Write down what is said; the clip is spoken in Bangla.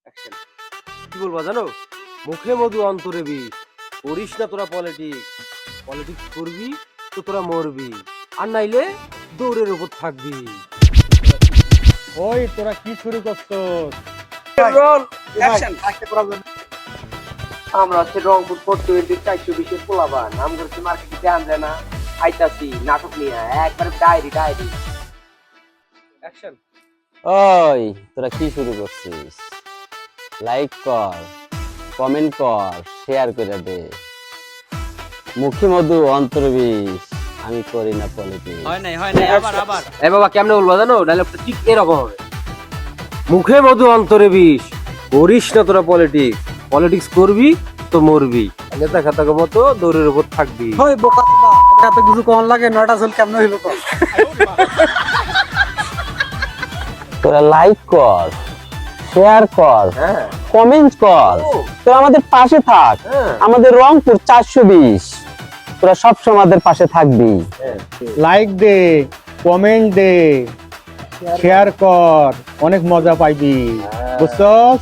অ্যাকশন। কি বলবো জানো, মুখে মধু অন্তরে বিষ, করিস না তোরা পলিটিক্স, পলিটিক্স করবি তো তোরা মরবি, আর নাইলে দৌড়ের উপর থাকবি। ওই তোরা কি শুরু করছস? আমরা হচ্ছে রংপুর 420 পোলাবান, আমরা হচ্ছে মার্কেটে ধ্যান দেয় না, আইতাছি নাটক নিয়ে একবার ডায়েরি অ্যাকশন। ওই তোরা কি শুরু করছিস? লাইক কর, কমেন্ট কর, শেয়ার করে দে। মুখে মধু অন্তরে বিষ, আমি করি না পলিটিক্স। হয় নাই আবার এ বাবা কেমনে বলবো জানো, ডায়লগটা ঠিক এরকম হবে। মুখে মধু অন্তরে বিষ, করিস না তোরা পলিটিক্স, পলিটিক্স করবি তো মরবি, নেতা খাতাকে মতো দৌড়ের উপর থাকবি। ওই বোকা দাদা, তোরা এত কিছু কোন লাগে? নয়টা চল কেমনে হইলো তো? তোরা লাইক কর, শেয়ার কর, হ্যাঁ কমেন্ট কর, তোরা আমাদের পাশে থাক। হ্যাঁ আমাদের রংপুর 420, তোরা সবসময় আমাদের পাশে থাকবি। লাইক দে, কমেন্ট দে, শেয়ার কর, অনেক মজা পাইবি, বুঝছস?